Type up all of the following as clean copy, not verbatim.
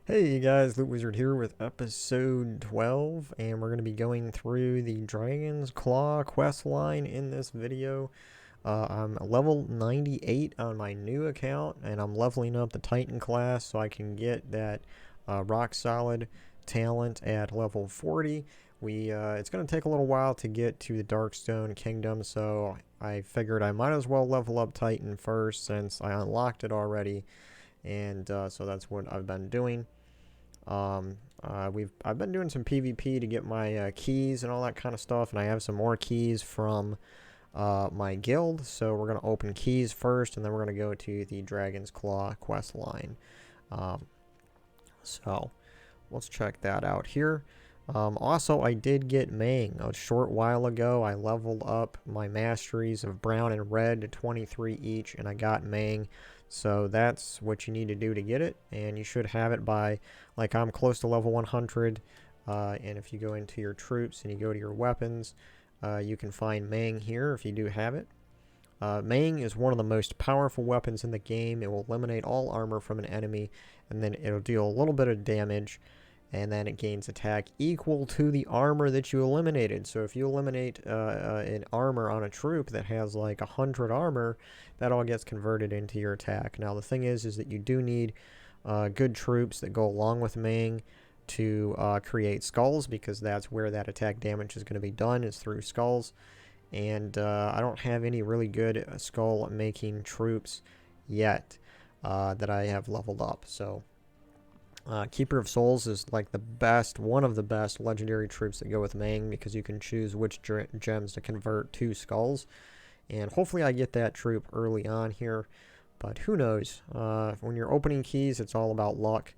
Hey you guys, LootWizard here with episode 12, and we're going to be going through the Dragon's Claw quest line in this video. I'm level 98 on my new account, and I'm leveling up the Titan class so I can get that rock solid talent at level 40. It's going to take a little while to get to the Darkstone Kingdom, so I figured I might as well level up Titan first since I unlocked it already, and so that's what I've been doing. I've been doing some PvP to get my keys and all that kind of stuff, and I have some more keys from my guild. So we're gonna open keys first, and then we're gonna go to the Dragon's Claw quest line. Um, so let's check that out here. Also, I did get Mang a short while ago. I leveled up my masteries of brown and red to 23 each, and I got Mang. So that's what you need to do to get it, and you should have it by, like, I'm close to level 100. And if you go into your troops and you go to your weapons, you can find Mang here if you do have it. Mang is one of the most powerful weapons in the game. It will eliminate all armor from an enemy, and then it'll deal a little bit of damage, and then it gains attack equal to the armor that you eliminated. So if you eliminate an armor on a troop that has like 100 armor, that all gets converted into your attack. Now the thing is that you do need good troops that go along with Mang to create skulls, because that's where that attack damage is going to be done, is through skulls. And I don't have any really good skull making troops yet that I have leveled up. So Keeper of Souls is like one of the best legendary troops that go with Mang, because you can choose which gems to convert to skulls. And hopefully I get that troop early on here, but who knows? When you're opening keys, it's all about luck.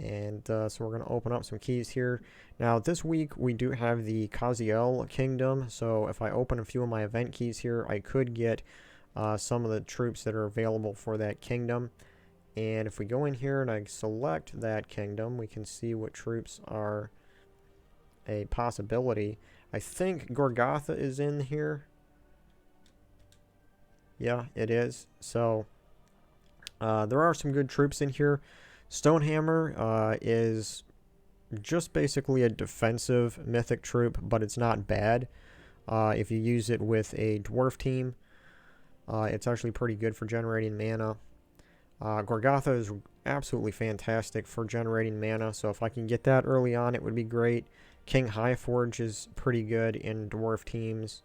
And so we're going to open up some keys here. Now this week we do have the Kaziel Kingdom, so if I open a few of my event keys here, I could get some of the troops that are available for that kingdom. And if we go in here and I select that kingdom, we can see what troops are a possibility. I think Gor Gotha is in here. Yeah, it is. So there are some good troops in here. Stonehammer is just basically a defensive mythic troop, but it's not bad. If you use it with a dwarf team, it's actually pretty good for generating mana. Gor Gotha is absolutely fantastic for generating mana, so if I can get that early on, it would be great. King Highforge is pretty good in dwarf teams.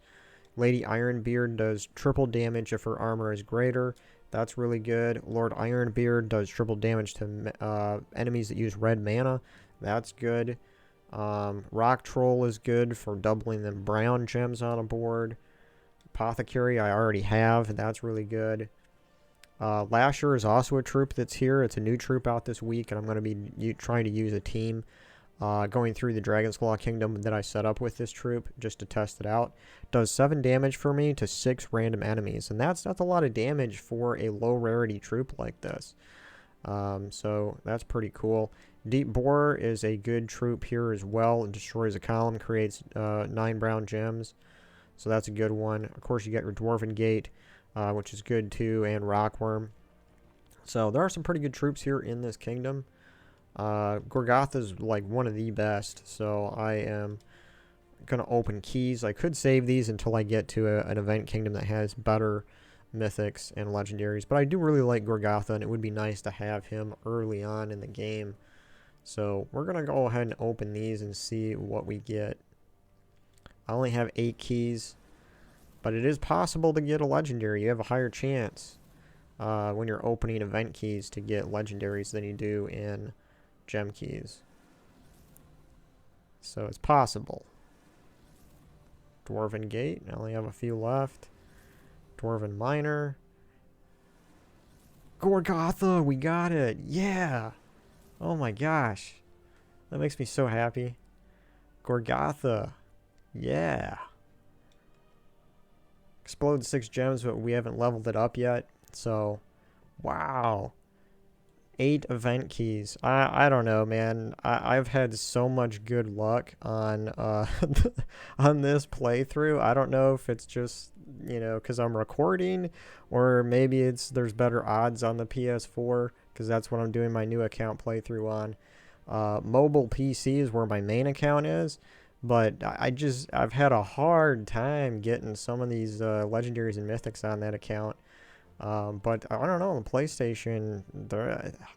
Lady Ironbeard does triple damage if her armor is greater. That's really good. Lord Ironbeard does triple damage to enemies that use red mana. That's good. Rock Troll is good for doubling the brown gems on a board. Apothecary I already have. That's really good. Lasher is also a troop that's here. It's a new troop out this week, and I'm going to be trying to use a team going through the Dragon's Claw Kingdom that I set up with this troop just to test it out. Does 7 damage for me to 6 random enemies, and that's a lot of damage for a low rarity troop like this. So that's pretty cool. Deep Borer is a good troop here as well. It destroys a column, creates 9 brown gems, so that's a good one. Of course, you get your Dwarven Gate, which is good too, and Rockworm. So there are some pretty good troops here in this kingdom. Gor Gotha is like one of the best, so I am going to open keys. I could save these until I get to an event kingdom that has better mythics and legendaries, but I do really like Gor Gotha, and it would be nice to have him early on in the game. So we're going to go ahead and open these and see what we get. I only have 8 keys, but it is possible to get a legendary. You have a higher chance when you're opening event keys to get legendaries than you do in gem keys. So it's possible. Dwarven Gate. I only have a few left. Dwarven Miner. Gor Gotha, we got it. Yeah. Oh my gosh. That makes me so happy. Gor Gotha. Yeah. Explode 6 gems, but we haven't leveled it up yet. So, wow. 8 event keys. I don't know, man. I've had so much good luck on on this playthrough. I don't know if it's just, because I'm recording, or maybe there's better odds on the PS4 because that's what I'm doing my new account playthrough on. Mobile PC is where my main account is, but I've had a hard time getting some of these legendaries and mythics on that account. But I don't know, the PlayStation,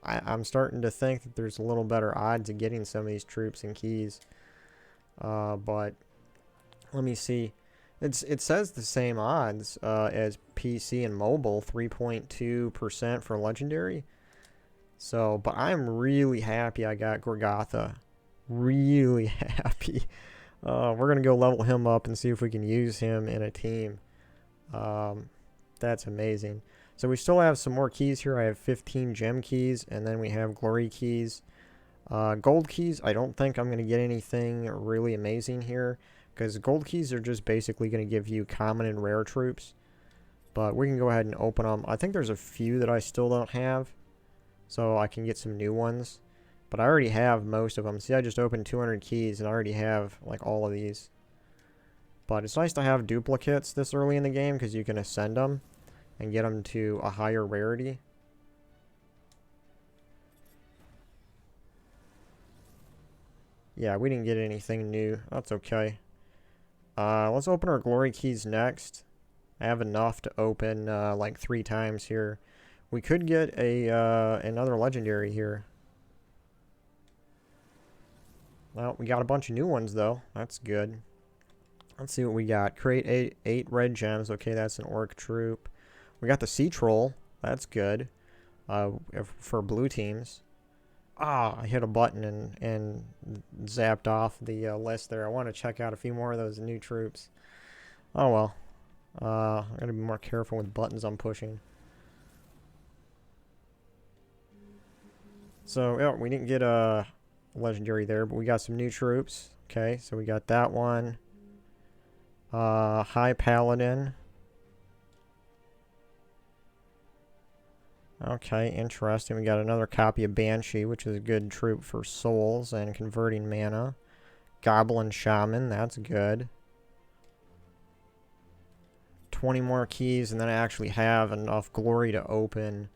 I'm starting to think that there's a little better odds of getting some of these troops and keys. But let me see. It says the same odds as PC and mobile, 3.2% for legendary. So, but I'm really happy I got Gor Gotha. Really happy. We're going to go level him up and see if we can use him in a team. That's amazing. So we still have some more keys here. I have 15 gem keys, and then we have glory keys. Gold keys, I don't think I'm going to get anything really amazing here, because gold keys are just basically going to give you common and rare troops. But we can go ahead and open them. I think there's a few that I still don't have, so I can get some new ones. But I already have most of them. See, I just opened 200 keys, and I already have, like, all of these. But it's nice to have duplicates this early in the game, because you can ascend them and get them to a higher rarity. Yeah, we didn't get anything new. That's okay. Let's open our glory keys next. I have enough to open like 3 times here. We could get a another legendary here. Well, we got a bunch of new ones though. That's good. Let's see what we got. Create eight red gems. Okay, that's an orc troop. We got the sea troll. That's good. For blue teams. Ah, I hit a button and zapped off the list there. I want to check out a few more of those new troops. Oh well. I gotta be more careful with buttons I'm pushing. So, yeah, we didn't get a legendary there, but we got some new troops. Okay, so we got that one. High Paladin. Okay, interesting. We got another copy of Banshee, which is a good troop for souls and converting mana. Goblin Shaman, that's good. 20 more keys, and then I actually have enough glory to open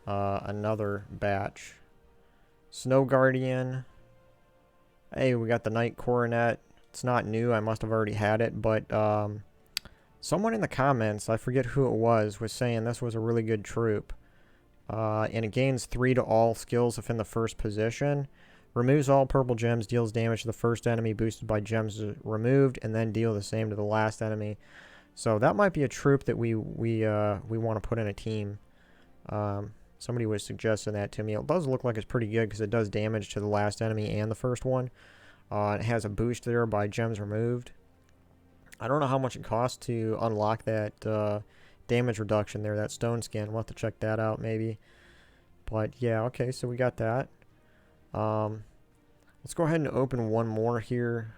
another batch. Snow Guardian. Hey, we got the Knight Coronet. It's not new. I must have already had it, but someone in the comments, I forget who it was saying this was a really good troop. And it gains 3 to all skills if in the first position. Removes all purple gems, deals damage to the first enemy boosted by gems removed, and then deal the same to the last enemy. So that might be a troop that we want to put in a team. Somebody was suggesting that to me. It does look like it's pretty good because it does damage to the last enemy and the first one. It has a boost there by gems removed. I don't know how much it costs to unlock that damage reduction there, that stone skin. We'll have to check that out maybe. But yeah, okay, so we got that. Let's go ahead and open one more here.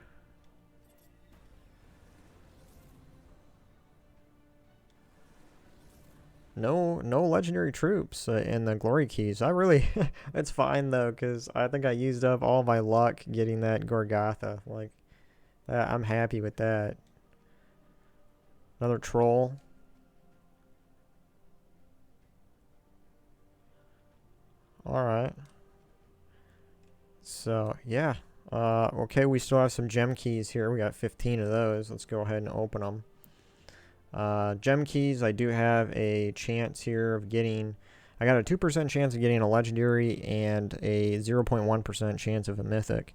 No legendary troops in the glory keys. I really, it's fine though, because I think I used up all my luck getting that Gor Gotha. Like, I'm happy with that. Another troll. Alright. So, yeah. Okay, we still have some gem keys here. We got 15 of those. Let's go ahead and open them. Gem keys, I do have a chance here of getting... I got a 2% chance of getting a legendary and a 0.1% chance of a mythic.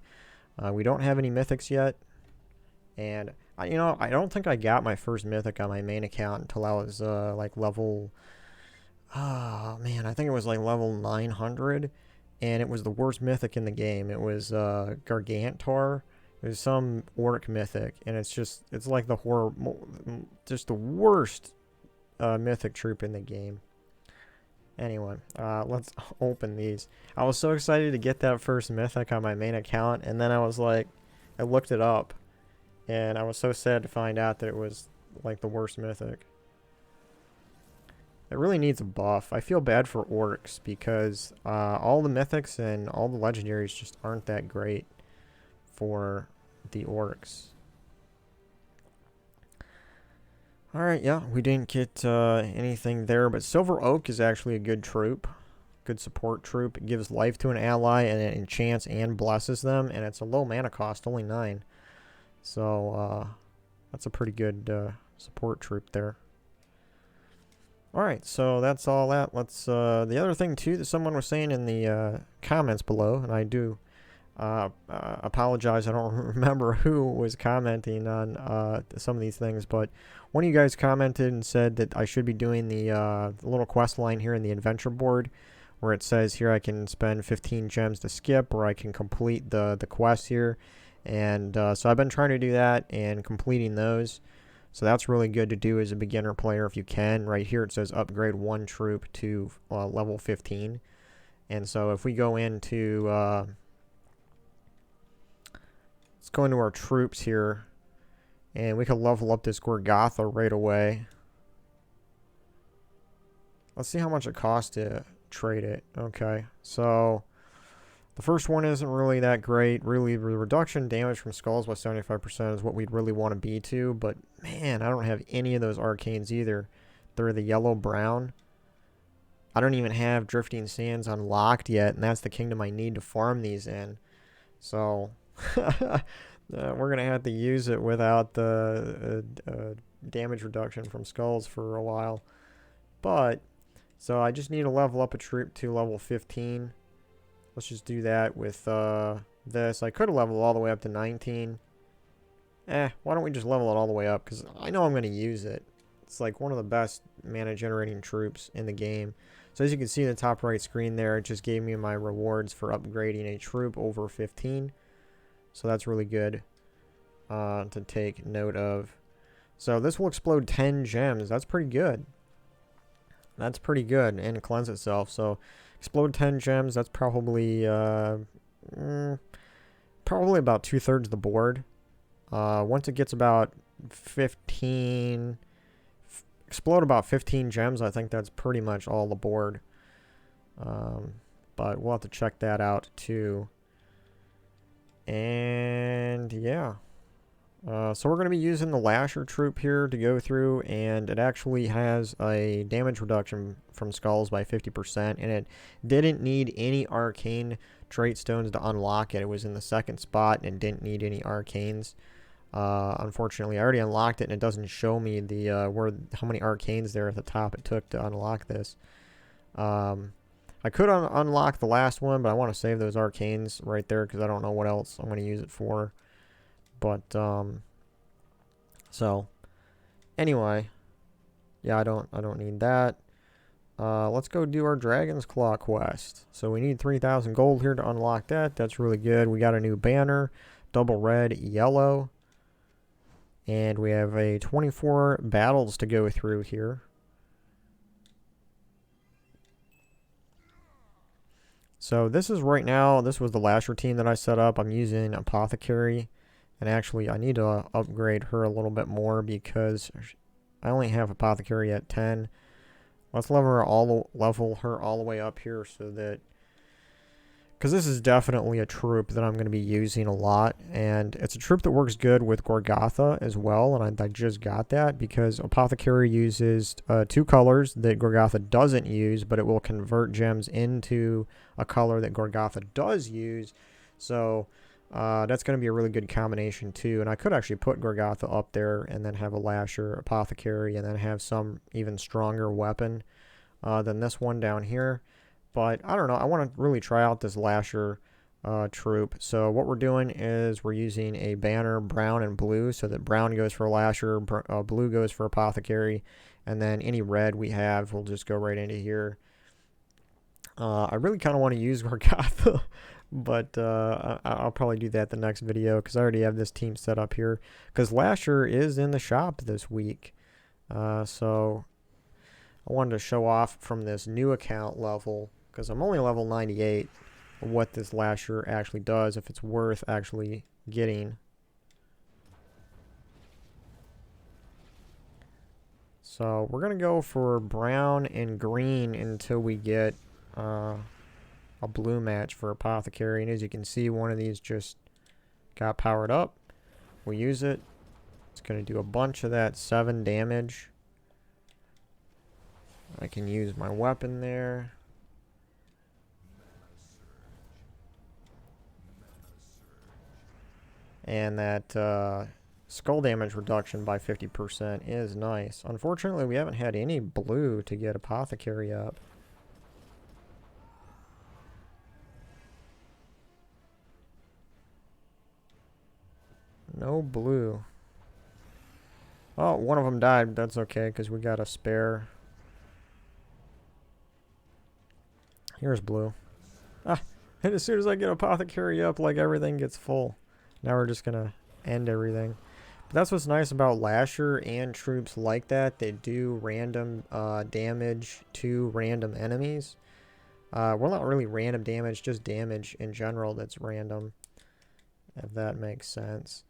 We don't have any mythics yet. And, I don't think I got my first mythic on my main account until I was, like, level... Oh, man, I think it was, like, level 900. And it was the worst mythic in the game. It was, Gargantor. It was some orc mythic. And it's like the just the worst, mythic troop in the game. Anyway, let's open these. I was so excited to get that first mythic on my main account. And then I was like, I looked it up. And I was so sad to find out that it was, like, the worst mythic. It really needs a buff. I feel bad for orcs because all the mythics and all the legendaries just aren't that great for the orcs. Alright, yeah, we didn't get anything there, but Silver Oak is actually a good troop. good support troop. It gives life to an ally, and it enchants and blesses them, and it's a low mana cost, only 9. So, that's a pretty good support troop there. Alright, so that's all that. Let's, the other thing, too, that someone was saying in the comments below, and I do apologize, I don't remember who was commenting on some of these things, but one of you guys commented and said that I should be doing the little quest line here in the adventure board, where it says here I can spend 15 gems to skip, or I can complete the quest here. And so I've been trying to do that and completing those. So that's really good to do as a beginner player if you can. Right here it says upgrade 1 troop to level 15. And so if we go into, let's go into our troops here, and we can level up this Gor Gotha right away. Let's see how much it costs to trade it. Okay, so the first one isn't really that great. Really, the reduction damage from skulls by 75% is what we'd really want to be to. But, man, I don't have any of those arcanes either. They're the yellow-brown. I don't even have Drifting Sands unlocked yet, and that's the kingdom I need to farm these in. So, we're going to have to use it without the damage reduction from skulls for a while. But, so I just need to level up a troop to level 15. Let's just do that with this. I could have leveled all the way up to 19. Why don't we just level it all the way up? Because I know I'm going to use it. It's like one of the best mana generating troops in the game. So as you can see in the top right screen there, it just gave me my rewards for upgrading a troop over 15. So that's really good to take note of. So this will explode 10 gems. That's pretty good. That's pretty good, and cleanse itself. So explode 10 gems. That's probably probably about 2/3 of the board. Once it gets about 15, explode about 15 gems. I think that's pretty much all the board. But we'll have to check that out too. And yeah. So we're going to be using the Lasher troop here to go through, and it actually has a damage reduction from skulls by 50%, and it didn't need any arcane trait stones to unlock it. It was in the second spot and didn't need any arcanes. Unfortunately, I already unlocked it, and it doesn't show me the how many arcanes there at the top it took to unlock this. I could unlock the last one, but I want to save those arcanes right there because I don't know what else I'm going to use it for. But, so, anyway, yeah, I don't need that. Let's go do our Dragon's Claw quest. So we need 3,000 gold here to unlock that. That's really good. We got a new banner, double red, yellow. And we have a 24 battles to go through here. So this is right now, this was the last routine that I set up. I'm using Apothecary. And actually, I need to upgrade her a little bit more because I only have Apothecary at 10. Let's level her all the way up here so that... Because this is definitely a troop that I'm going to be using a lot. And it's a troop that works good with Gor Gotha as well. And I just got that because Apothecary uses 2 colors that Gor Gotha doesn't use. But it will convert gems into a color that Gor Gotha does use. So... that's going to be a really good combination too, and I could actually put Gor Gotha up there and then have a Lasher, Apothecary, and then have some even stronger weapon than this one down here. But I don't know, I want to really try out this Lasher troop. So what we're doing is we're using a banner brown and blue, so that brown goes for Lasher, blue goes for Apothecary, and then any red we have will just go right into here. I really kind of want to use Gor Gotha. But I'll probably do that the next video because I already have this team set up here. Because Lasher is in the shop this week. So I wanted to show off from this new account level. Because I'm only level 98. What this Lasher actually does. If it's worth actually getting. So we're going to go for brown and green until we get... a blue match for Apothecary, and as you can see, one of these just got powered up. We'll use it. It's going to do a bunch of that 7 damage. I can use my weapon there. And that skull damage reduction by 50% is nice. Unfortunately, we haven't had any blue to get apothecary up. No blue. Oh, one of them died. That's okay, because we got a spare. Here's blue. Ah, and as soon as I get apothecary up, like, everything gets full. Now we're just going to end everything. But that's what's nice about Lasher and troops like that. They do random damage to random enemies. Well, not really random damage, just damage in general that's random, if that makes sense.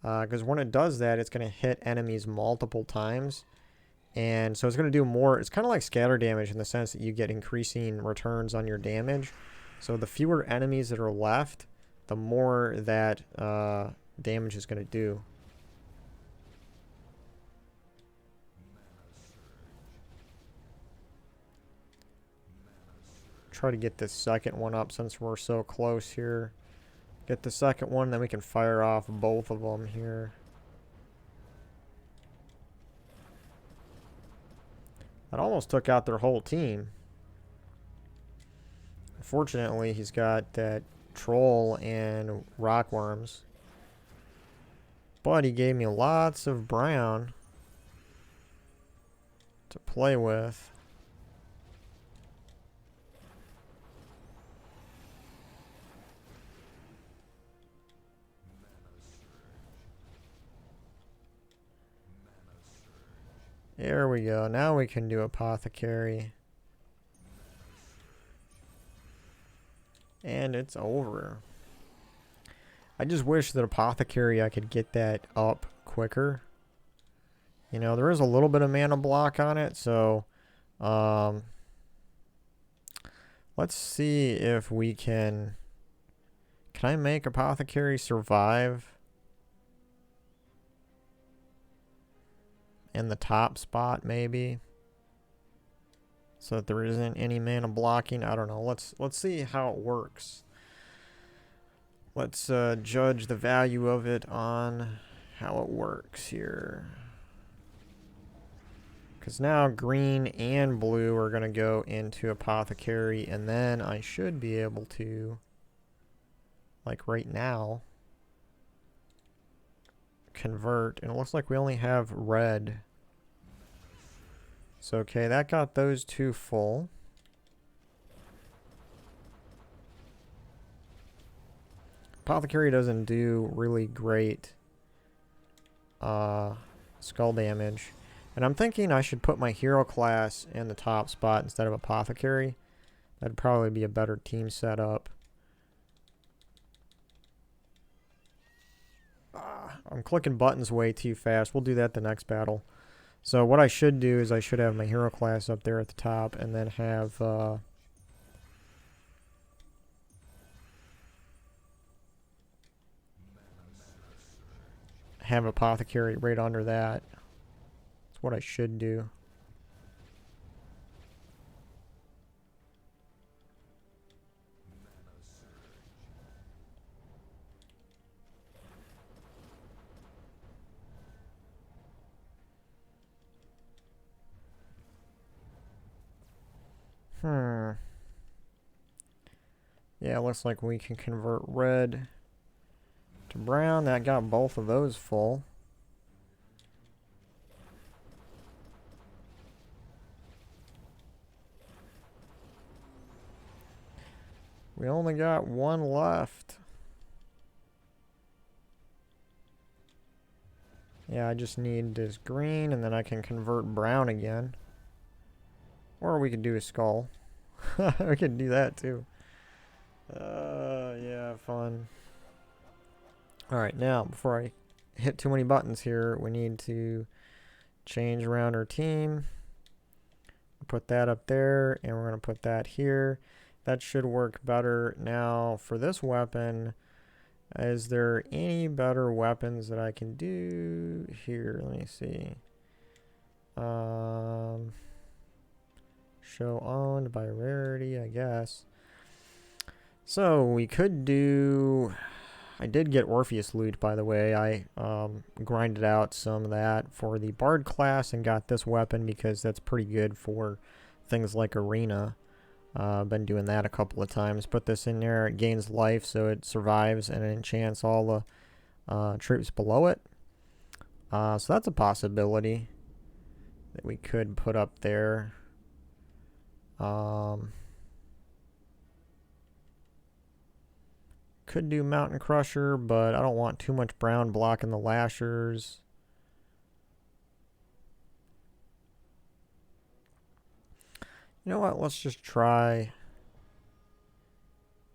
Because when it does that, it's going to hit enemies multiple times. And so it's going to do more. It's kind of like scatter damage in the sense that you get increasing returns on your damage. So the fewer enemies that are left, the more that damage is going to do. Try to get this second one up since we're so close here. Get the second one, then we can fire off both of them here. That almost took out their whole team. Fortunately, he's got that troll and rockworms. But he gave me lots of brown to play with. There we go. Now we can do apothecary. And it's over. I just wish that apothecary I could get that up quicker. You know, there is a little bit of mana block on it, so let's see if we can I make apothecary survive in the top spot maybe, so that there isn't any mana blocking? I don't know. Let's see how it works. Let's judge the value of it on how it works here. Because now green and blue are going to go into apothecary, and then I should be able to, like right now, convert. And it looks like we only have red. So, okay, that got those two full. Apothecary doesn't do really great skull damage. And I'm thinking I should put my hero class in the top spot instead of apothecary. That'd probably be a better team setup. I'm clicking buttons way too fast. We'll do that the next battle. So what I should do is I should have my hero class up there at the top, and then have apothecary right under that. That's what I should do. Yeah, it looks like we can convert red to brown. That got both of those full. We only got one left. Yeah, I just need this green, and then I can convert brown again. Or we could do a skull. We could do that too. Yeah, fun. Alright, now, before I hit too many buttons here, we need to change around our team. Put that up there, and we're going to put that here. That should work better. Now, for this weapon, is there any better weapons that I can do here? Let me see. Show owned by rarity, I guess. So we could do, I did get Orpheus loot, by the way. I grinded out some of that for the Bard class and got this weapon because that's pretty good for things like Arena. Been doing that a couple of times. Put this in there, it gains life so it survives and it enchants all the troops below it. So that's a possibility that we could put up there. Could do Mountain Crusher, but I don't want too much brown blocking the lashers. You know what? Let's just try.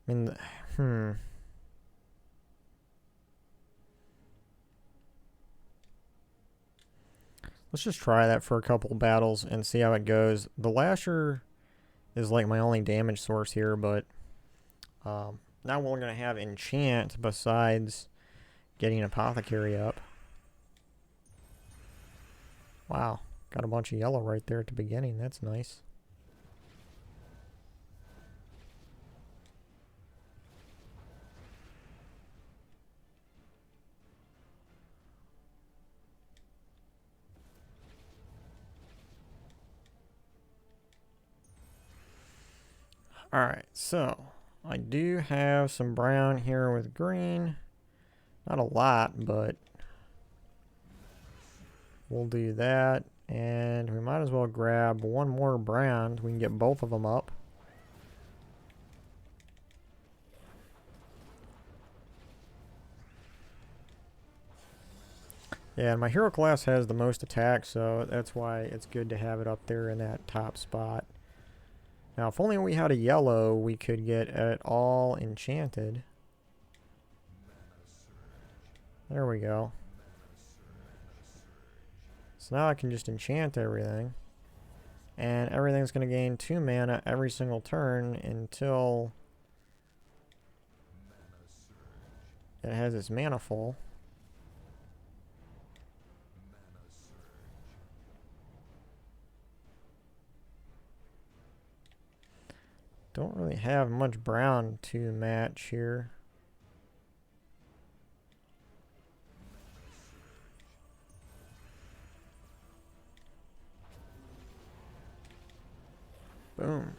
I mean, Let's just try that for a couple battles and see how it goes. The lasher is like my only damage source here, but now we're going to have enchant besides getting apothecary up. Wow, got a bunch of yellow right there at the beginning. That's nice. Alright, so I do have some brown here with green. Not a lot, but we'll do that. And we might as well grab one more brown. We can get both of them up. Yeah, and my hero class has the most attack, so that's why it's good to have it up there in that top spot. Now, if only we had a yellow, we could get it all enchanted. There we go. So now I can just enchant everything. And everything's going to gain 2 mana every single turn until it has its mana full. Don't really have much brown to match here. Boom.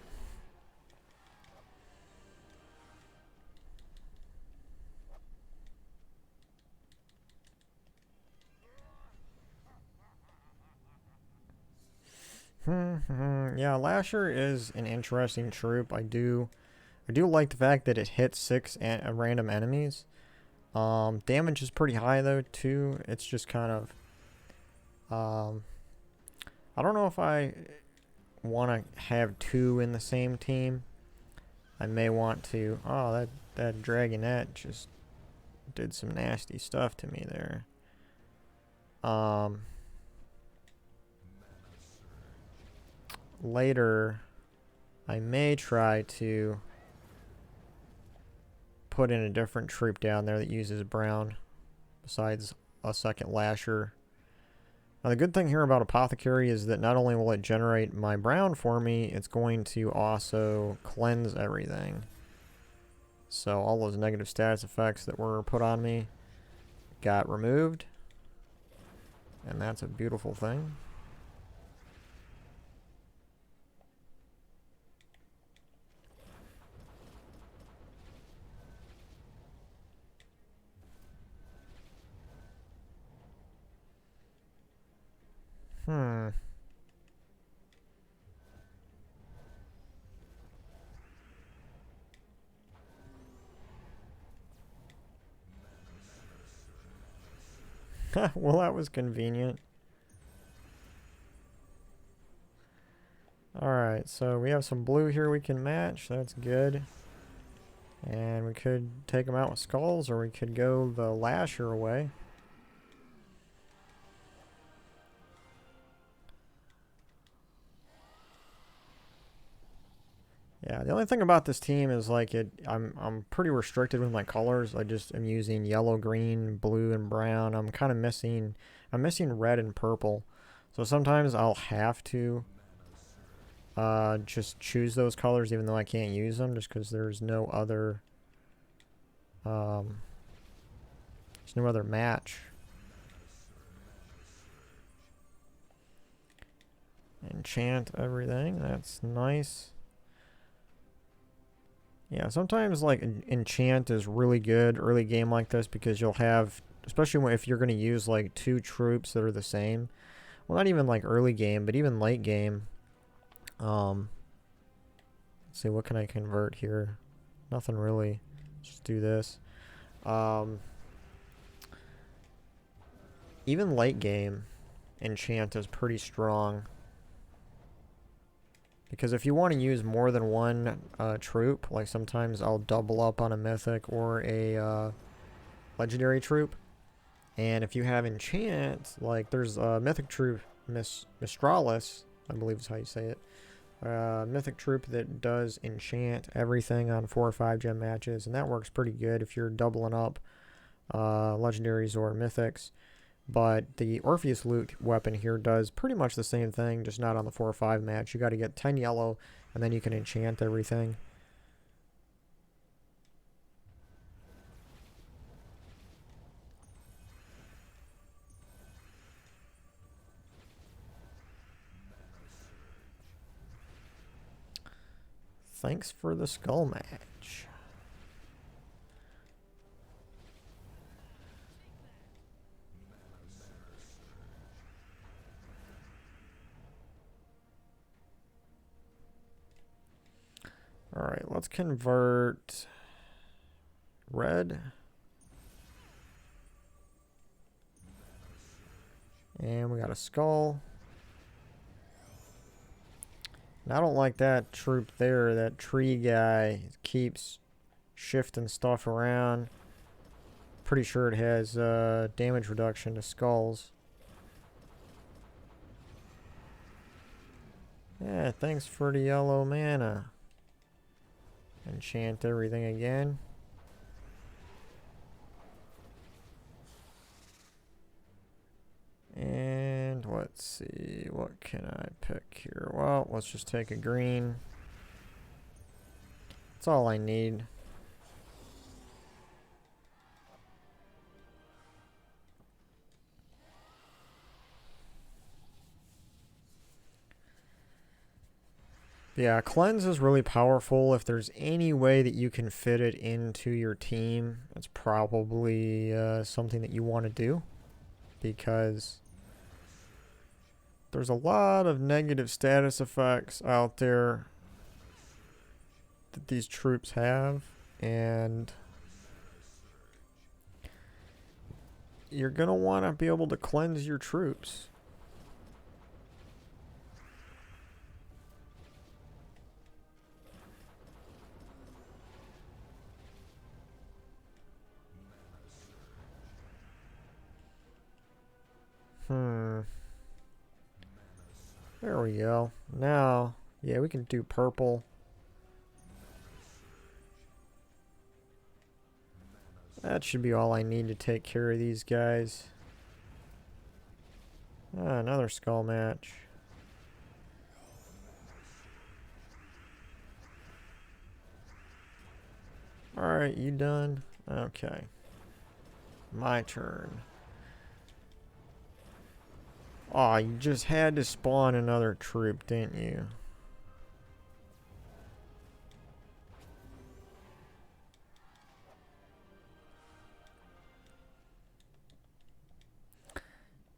Yeah, Lasher is an interesting troop. I do like the fact that it hits 6 random enemies. Damage is pretty high though too. It's just kind of I don't know if I want to have 2 in the same team. I may want to. Oh, that Dragonette just did some nasty stuff to me there. Later, I may try to put in a different troop down there that uses brown besides a second lasher. Now the good thing here about Apothecary is that not only will it generate my brown for me, it's going to also cleanse everything. So all those negative status effects that were put on me got removed. And that's a beautiful thing. Well, that was convenient. Alright, so we have some blue here we can match. That's good. And we could take them out with skulls, or we could go the lasher way. Yeah, the only thing about this team is like I'm pretty restricted with my colors. I just am using yellow, green, blue, and brown. I'm missing red and purple. So sometimes I'll have to just choose those colors even though I can't use them just because there's no other There's no other match. Enchant everything. That's nice. Yeah, sometimes like enchant is really good early game like this because you'll have, especially if you're going to use like 2 troops that are the same. Well, not even like early game, but even late game. Let's see, what can I convert here? Nothing really. Just do this. Even late game, enchant is pretty strong. Because if you want to use more than one troop, like sometimes I'll double up on a mythic or a legendary troop. And if you have enchant, like there's a mythic troop, Mistralis, I believe is how you say it. Mythic troop that does enchant everything on 4 or 5 gem matches. And that works pretty good if you're doubling up legendaries or mythics. But the Orpheus loot weapon here does pretty much the same thing, just not on the 4 or 5 match. You got to get 10 yellow, and then you can enchant everything. Thanks for the skull match. Alright, let's convert red. And we got a skull. And I don't like that troop there. That tree guy keeps shifting stuff around. Pretty sure it has damage reduction to skulls. Yeah, thanks for the yellow mana. Enchant everything again. And let's see, what can I pick here? Well, let's just take a green. That's all I need. Yeah, cleanse is really powerful. If there's any way that you can fit it into your team, it's probably something that you want to do, because there's a lot of negative status effects out there that these troops have, and you're going to want to be able to cleanse your troops. There we go. Now, yeah, we can do purple. That should be all I need to take care of these guys. Ah, another skull match. Alright, you done? Okay. My turn. Aw, you just had to spawn another troop, didn't you?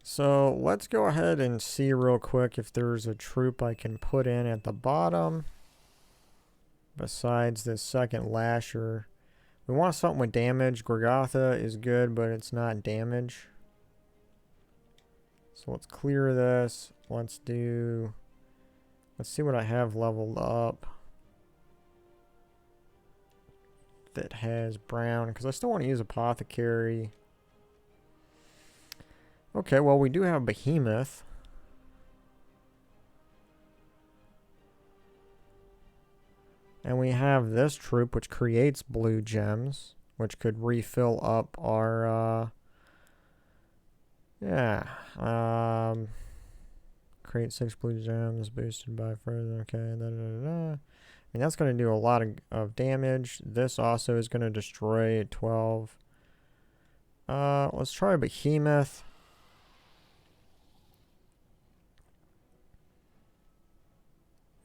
So let's go ahead and see real quick if there's a troop I can put in at the bottom besides this second lasher. We want something with damage. Gor Gotha is good, but it's not damage. So let's clear this. Let's see what I have leveled up that has brown, because I still want to use apothecary. Okay, well, we do have behemoth. And we have this troop, which creates blue gems, which could refill up our create 6 blue gems boosted by further. Okay, I mean, that's going to do a lot of damage. This also is going to destroy 12 Let's try Behemoth.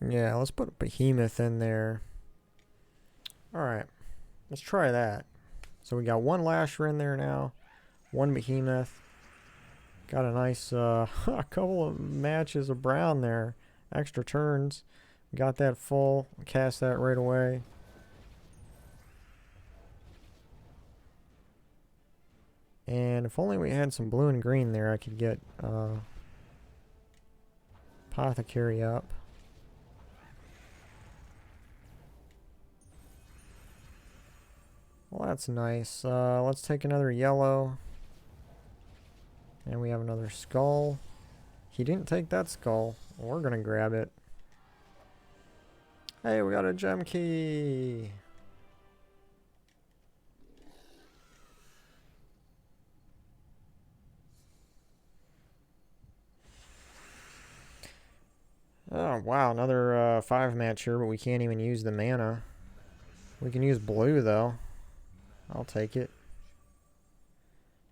Yeah, let's put a Behemoth in there. Alright, let's try that. So we got one Lasher in there now, one Behemoth. Got a nice a couple of matches of brown there. Extra turns. Got that full. Cast that right away. And if only we had some blue and green there, I could get Apothecary up. Well, that's nice. Let's take another yellow. And we have another skull. He didn't take that skull. We're gonna grab it. Hey, we got a gem key. Oh, wow. Another 5 match here, but we can't even use the mana. We can use blue, though. I'll take it.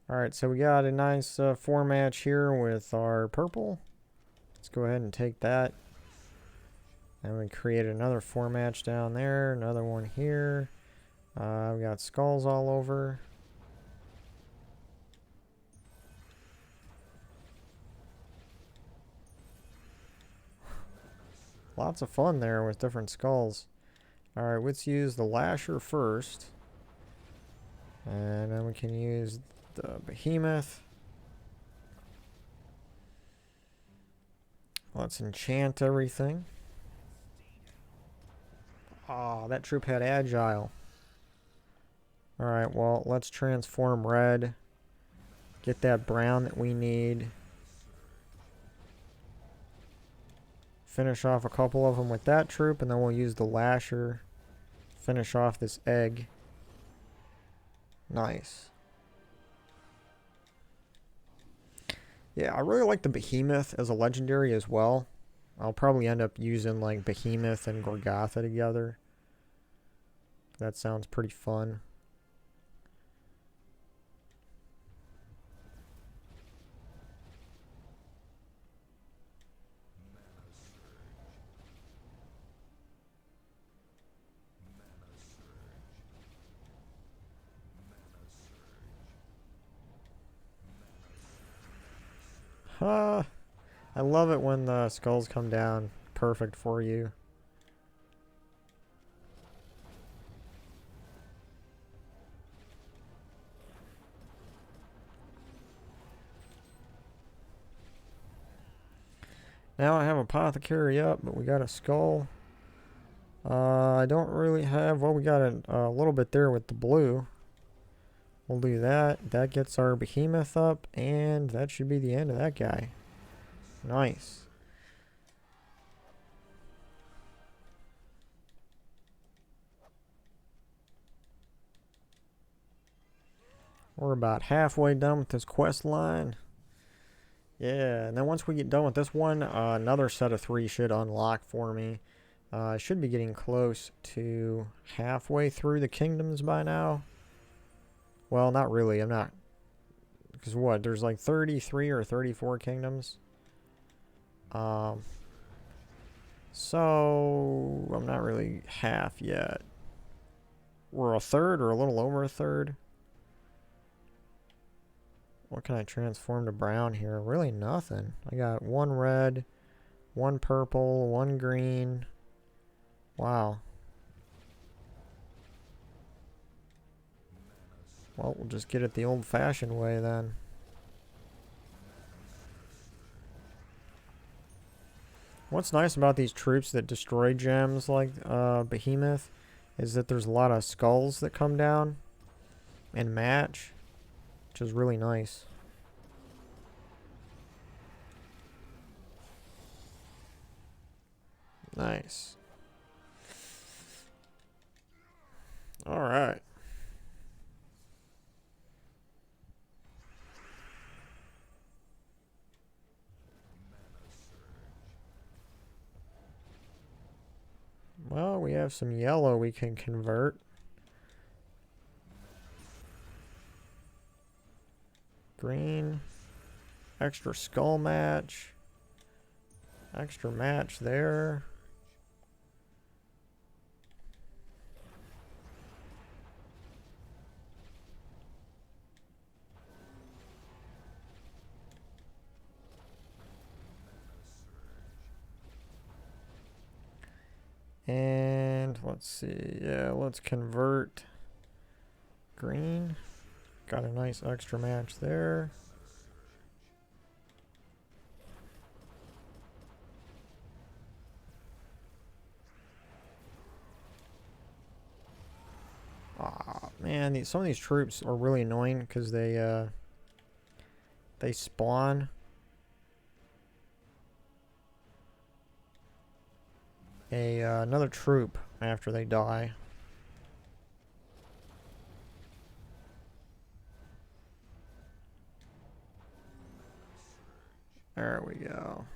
Alright, so we got a nice 4 match here with our purple. Let's go ahead and take that. And we create another 4 match down there. Another one here. We got skulls all over. Lots of fun there with different skulls. Alright, let's use the Lasher first. And then we can use the Behemoth. Let's enchant everything. Oh, that troop had Agile. Alright, well, let's transform red. Get that brown that we need. Finish off a couple of them with that troop, and then we'll use the Lasher. Finish off this egg. Nice. Yeah, I really like the Behemoth as a legendary as well. I'll probably end up using like Behemoth and Gor Gotha together. That sounds pretty fun. I love it when the skulls come down perfect for you. Now I have Apothecary up, but we got a skull. I don't really have... Well, we got a little bit there with the blue. We'll do that. That gets our Behemoth up, and that should be the end of that guy. Nice. We're about halfway done with this quest line. Yeah, and then once we get done with this one, another set of 3 should unlock for me. I should be getting close to halfway through the kingdoms by now. Well, not really. I'm not. Because what? There's like 33 or 34 kingdoms. So I'm not really half yet. We're a third or a little over a third. What can I transform to brown here? Really nothing. I got 1 red, 1 purple, 1 green. Wow. Well, we'll just get it the old-fashioned way then. What's nice about these troops that destroy gems like Behemoth is that there's a lot of skulls that come down and match, which is really nice. Nice. All right. Well, we have some yellow we can convert. Green. Extra skull match. Extra match there. And let's see. Yeah, let's convert green. Got a nice extra match there. Aw, man, some of these troops are really annoying because they spawn another troop after they die. There we go.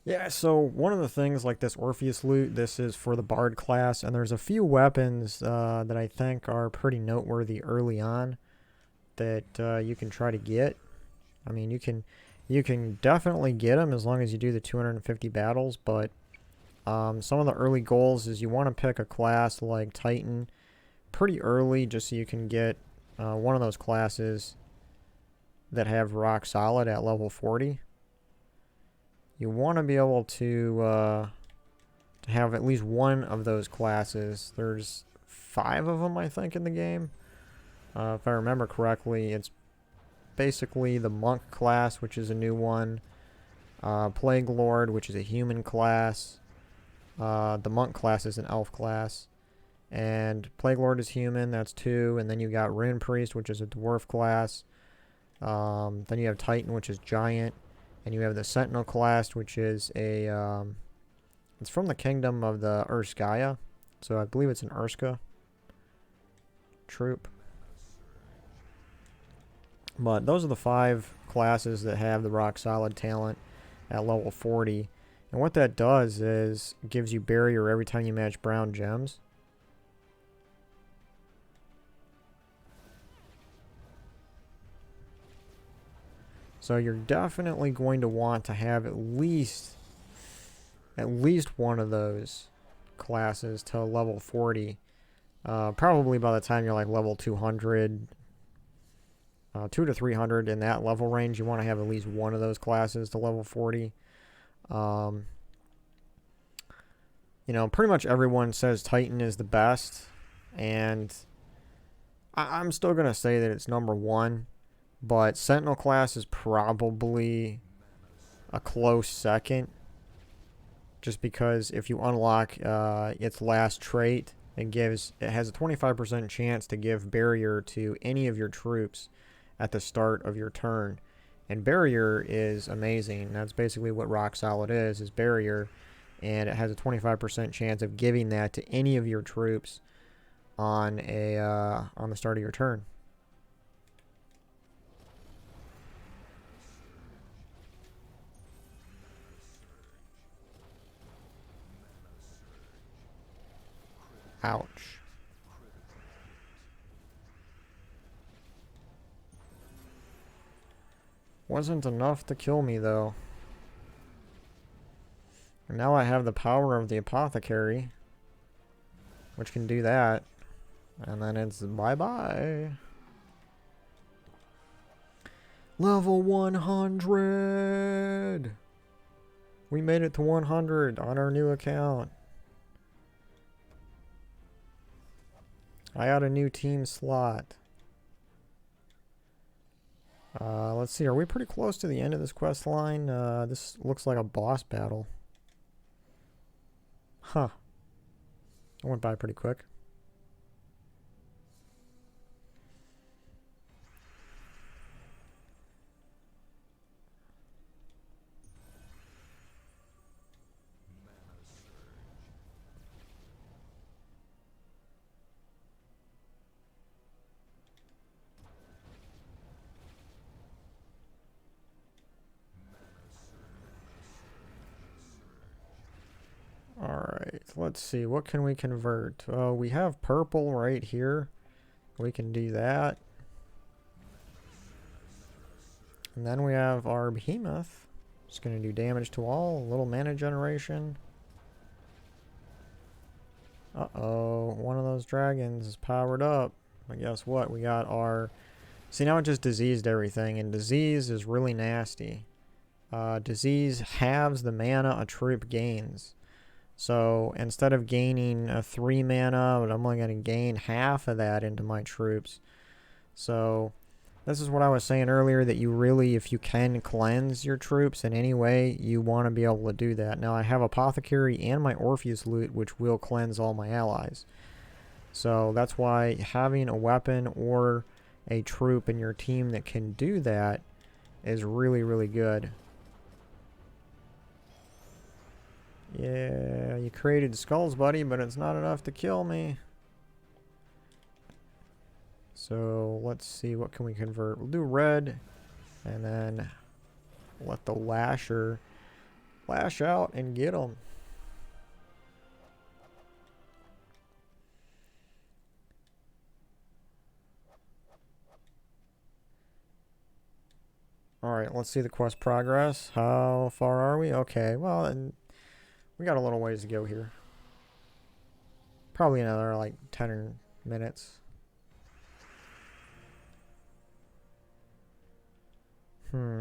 Yeah, so one of the things like this Orpheus loot, this is for the Bard class, and there's a few weapons that I think are pretty noteworthy early on that you can try to get. I mean, you can definitely get them as long as you do the 250 battles, but some of the early goals is you want to pick a class like Titan pretty early just so you can get one of those classes that have rock solid at level 40. You want to be able to have at least one of those classes. There's 5 of them, I think, in the game. If I remember correctly, it's basically the Monk class, which is a new one. Plague Lord, which is a human class. The Monk class is an elf class. And Plague Lord is human, that's 2. And then you got Rune Priest, which is a dwarf class. Then you have Titan, which is giant. And you have the Sentinel class, which is a, it's from the kingdom of the Urskaya. So I believe it's an Urska troop. But those are the 5 classes that have the rock solid talent at level 40. And what that does is gives you barrier every time you match brown gems. So you're definitely going to want to have at least one of those classes to level 40. Probably by the time you're like level 200, 2 to 300 in that level range, you want to have at least one of those classes to level 40. You know, pretty much everyone says Titan is the best, and I'm still going to say that it's number 1. But Sentinel class is probably a close second. Just because if you unlock its last trait, it has a 25% chance to give barrier to any of your troops at the start of your turn. And barrier is amazing. That's basically what rock solid is barrier. And it has a 25% chance of giving that to any of your troops on the start of your turn. Ouch. Wasn't enough to kill me, though. And now I have the power of the apothecary, which can do that. And then it's bye-bye. Level 100! We made it to 100 on our new account. I got a new team slot. Let's see, are we pretty close to the end of this quest line? This looks like a boss battle. Huh. It went by pretty quick. Alright, let's see. What can we convert? We have purple right here. We can do that. And then we have our behemoth. It's going to do damage to all. A little mana generation. Uh-oh. One of those dragons is powered up. But guess what? We got our... See, now it just diseased everything. And disease is really nasty. Disease halves the mana a troop gains. So instead of gaining a 3 mana, I'm only going to gain half of that into my troops. So this is what I was saying earlier, that you really, if you can cleanse your troops in any way, you want to be able to do that. Now I have Apothecary and my Orpheus loot, which will cleanse all my allies. So that's why having a weapon or a troop in your team that can do that is really, really good. Yeah, you created skulls, buddy, but it's not enough to kill me. So let's see, what can we convert? We'll do red, and then let the lasher lash out and get them. Alright, let's see the quest progress. How far are we? Okay, well, and we got a little ways to go here. Probably another like 10 minutes.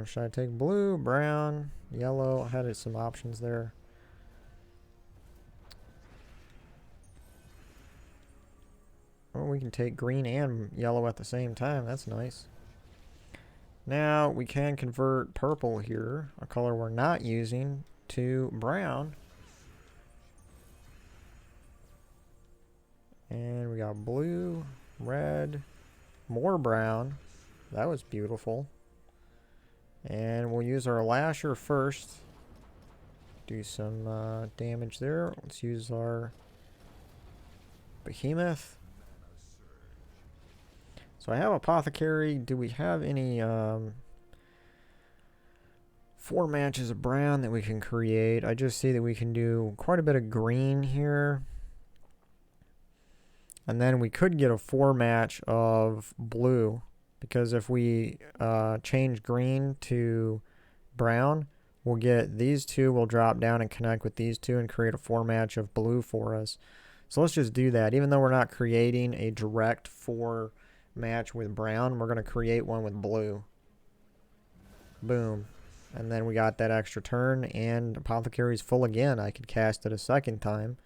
Should I take blue, brown, yellow? I had some options there. Well, we can take green and yellow at the same time. That's nice. Now we can convert purple here, a color we're not using, to brown. And we got blue, red, more brown. That was beautiful. And we'll use our lasher first. Do some damage there. Let's use our behemoth. So I have Apothecary. Do we have any 4 matches of brown that we can create? I just see that we can do quite a bit of green here. And then we could get a 4 match of blue. Because if we change green to brown, we'll get these two will drop down and connect with these two and create a 4 match of blue for us. So let's just do that. Even though we're not creating a direct 4 match with brown, we're going to create one with blue. Boom. And then we got that extra turn, and Apothecary's full again. I could cast it a second time.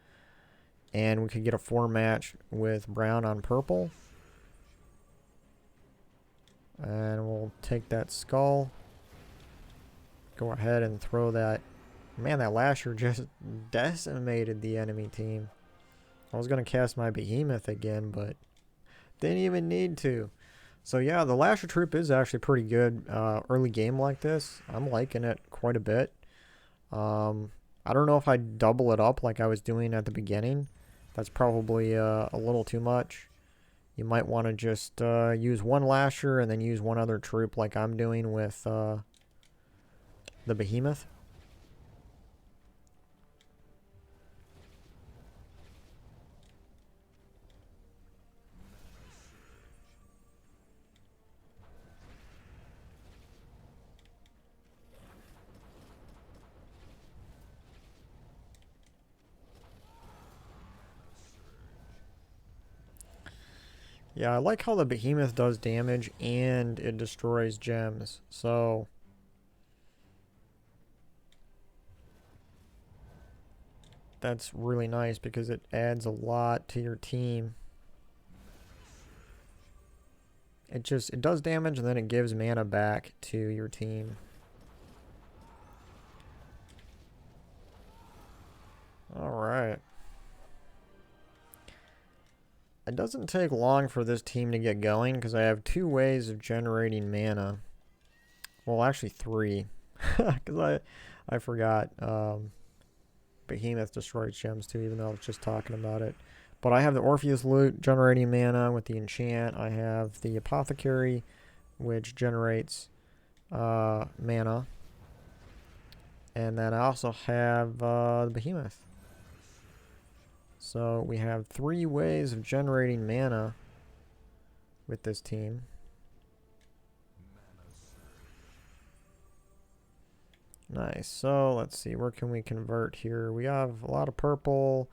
And we could get a 4 match with brown on purple. And we'll take that skull. Go ahead and throw that. Man, that lasher just decimated the enemy team. I was going to cast my behemoth again, but didn't even need to. So yeah, the lasher troop is actually pretty good early game like this. I'm liking it quite a bit. I don't know if I'd double it up like I was doing at the beginning. That's probably a little too much. You might want to just use one lasher and then use one other troop like I'm doing with the behemoth. Yeah, I like how the behemoth does damage and it destroys gems. So that's really nice because it adds a lot to your team. It does damage and then it gives mana back to your team. Alright. It doesn't take long for this team to get going because I have 2 ways of generating mana. Well, actually 3. Because I forgot Behemoth destroys gems too, even though I was just talking about it. But I have the Orpheus loot generating mana with the enchant. I have the Apothecary, which generates mana. And then I also have the Behemoth. So we have 3 ways of generating mana with this team. Nice. So let's see, where can we convert here? We have a lot of purple,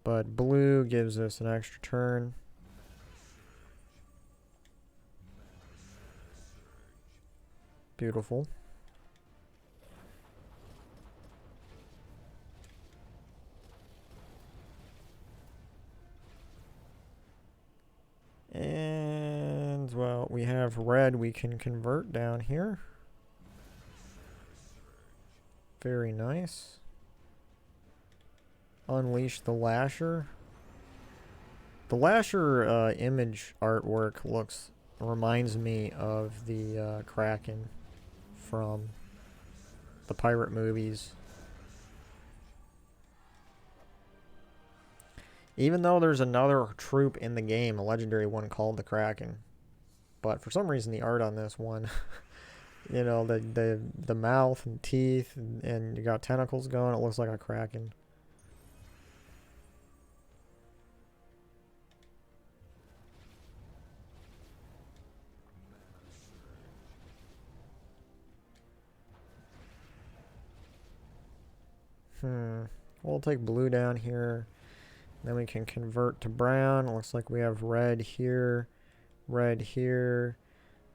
but blue gives us an extra turn. Beautiful. And, well, we have red we can convert down here. Very nice. Unleash the Lasher. The Lasher image artwork reminds me of the Kraken from the pirate movies. Even though there's another troop in the game, a legendary one called the Kraken. But for some reason the art on this one, you know, the mouth and teeth and you got tentacles going, it looks like a Kraken. We'll take blue down here. Then we can convert to brown. It looks like we have red here. Red here.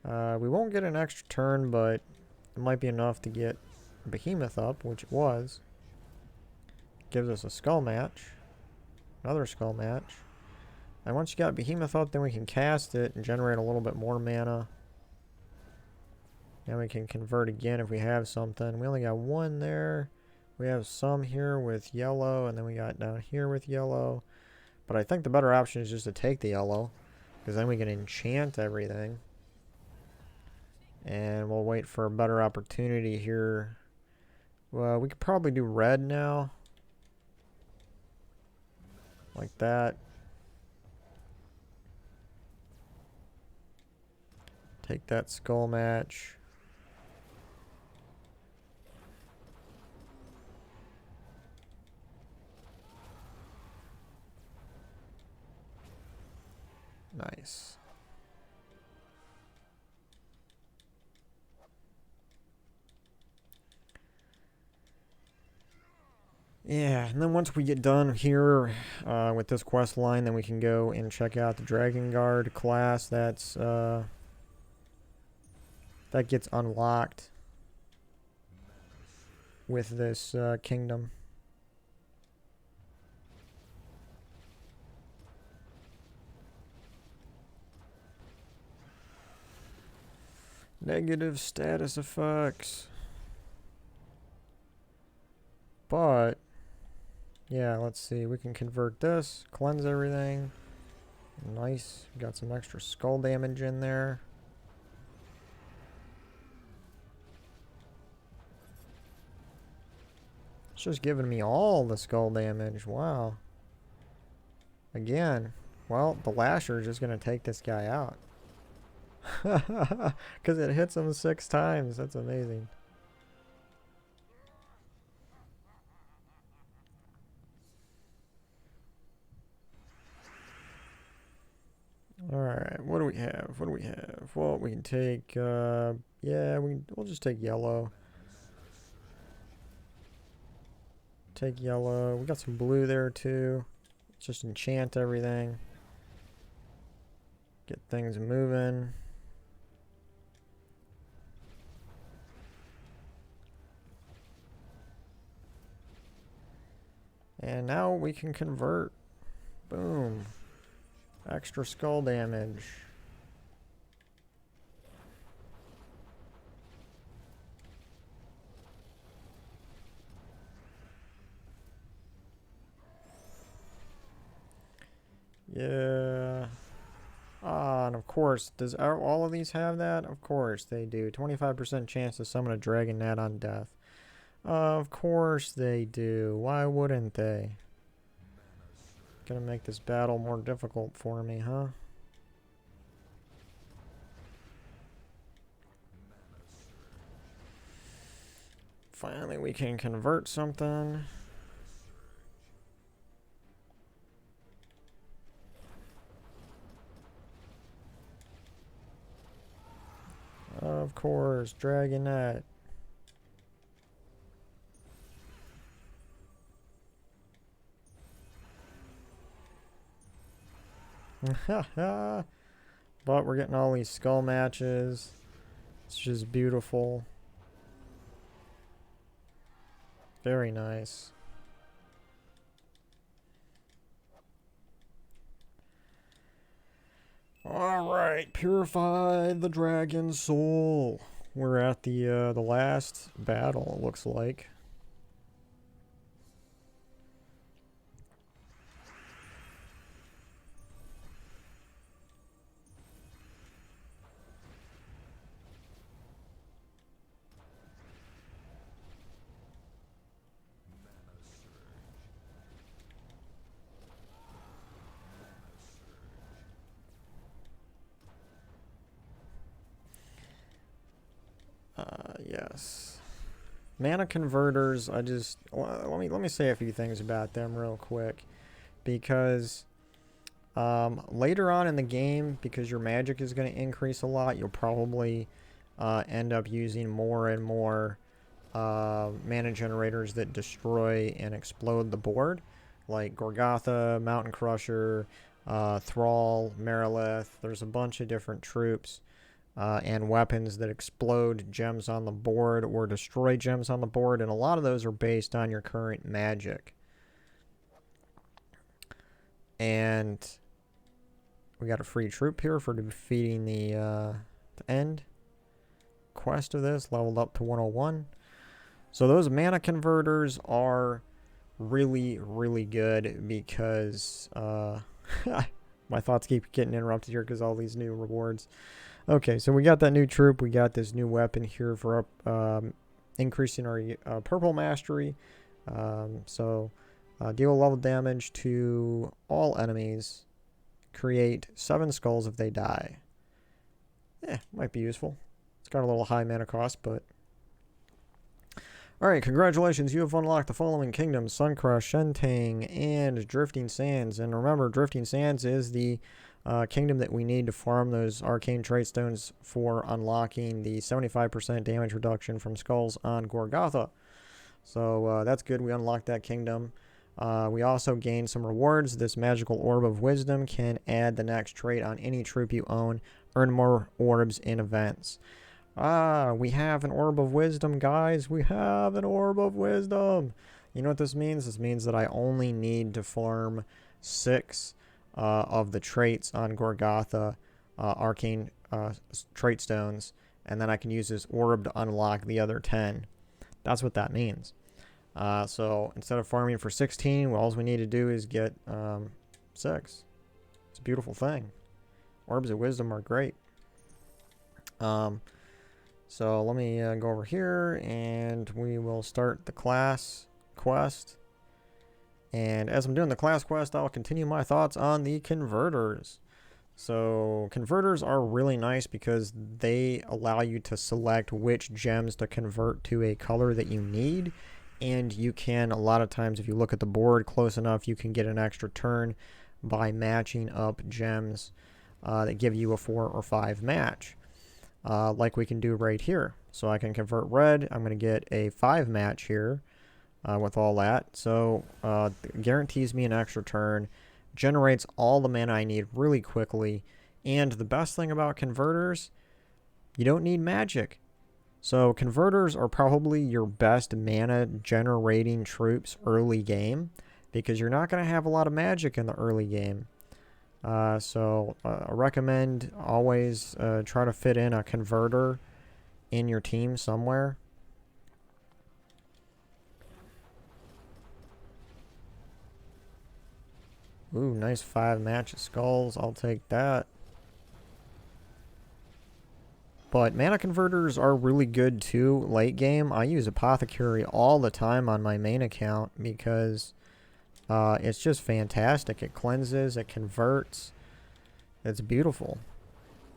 We won't get an extra turn, but it might be enough to get Behemoth up, which it was. Gives us a skull match. Another skull match. And once you got Behemoth up, then we can cast it and generate a little bit more mana. Now we can convert again if we have something. We only got 1 there. We have some here with yellow, and then we got down here with yellow. But I think the better option is just to take the yellow, because then we can enchant everything. And we'll wait for a better opportunity here. Well, we could probably do red now. Like that. Take that skull match. Nice. Yeah, and then once we get done here with this quest line, then we can go and check out the Dragonguard class. That gets unlocked with this kingdom. Negative status effects. But, yeah, let's see. We can convert this, cleanse everything. Nice. Got some extra skull damage in there. It's just giving me all the skull damage. Wow. Again. Well, the Lasher is just going to take this guy out. Because it hits him 6 times. That's amazing. Alright, what do we have? What do we have? Well, we can take, yeah, we'll just take yellow. Take yellow. We got some blue there, too. Just enchant everything. Get things moving. And now we can convert. Boom. Extra skull damage. Yeah. Ah, and of course, does all of these have that? Of course they do. 25% chance to summon a dragon gnat on death. Of course they do. Why wouldn't they? Gonna make this battle more difficult for me, huh? Finally, we can convert something. Of course, Dragonette. But we're getting all these skull matches. It's just beautiful. Very nice. Alright, purify the dragon soul. We're at the last battle, it looks like. Yes. Mana converters, let me say a few things about them real quick, because later on in the game, because your magic is going to increase a lot, you'll probably end up using more and more mana generators that destroy and explode the board, like Gor Gotha, Mountain Crusher, Thrall, Merilith. There's a bunch of different troops and weapons that explode gems on the board or destroy gems on the board, and a lot of those are based on your current magic. And we got a free troop here for defeating the end quest of this, leveled up to 101. So those mana converters are really, really good, because my thoughts keep getting interrupted here because all these new rewards. Okay, so we got that new troop. We got this new weapon here for increasing our purple mastery. Deal level damage to all enemies. Create 7 skulls if they die. Might be useful. It's got a little high mana cost, but... Alright, congratulations. You have unlocked the following kingdoms: Suncrest, Shentang, and Drifting Sands. And remember, Drifting Sands is the kingdom that we need to farm those arcane trait stones for unlocking the 75% damage reduction from skulls on Gor Gotha. So that's good. We unlocked that kingdom. We also gained some rewards. This magical orb of wisdom can add the next trait on any troop you own. Earn more orbs in events. We have an orb of wisdom, guys. We have an orb of wisdom. You know what this means? This means that I only need to farm 6 of the traits on Gor Gotha, arcane trait stones, and then I can use this orb to unlock the other 10. That's what that means. So instead of farming for 16, well, all we need to do is get 6. It's a beautiful thing. Orbs of wisdom are great. So let me go over here, and we will start the class quest. And as I'm doing the class quest, I'll continue my thoughts on the converters. So converters are really nice because they allow you to select which gems to convert to a color that you need. And you can, a lot of times, if you look at the board close enough, you can get an extra turn by matching up gems that give you a 4 or 5 match. Like we can do right here. So I can convert red. I'm going to get a 5 match here. With all that, so guarantees me an extra turn, generates all the mana I need really quickly, and the best thing about converters, you don't need magic. So converters are probably your best mana generating troops early game, because you're not going to have a lot of magic in the early game. I recommend always try to fit in a converter in your team somewhere. Ooh, nice 5 match of skulls. I'll take that. But mana converters are really good too late game. I use Apothecary all the time on my main account because it's just fantastic. It cleanses, it converts. It's beautiful.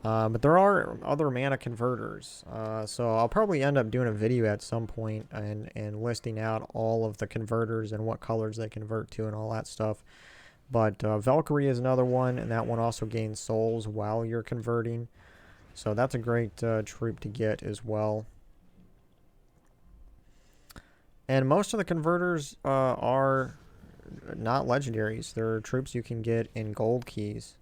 But there are other mana converters. So I'll probably end up doing a video at some point and listing out all of the converters and what colors they convert to and all that stuff. But Valkyrie is another one, and that one also gains souls while you're converting. So that's a great troop to get as well. And most of the converters are not legendaries. They're troops you can get in gold keys.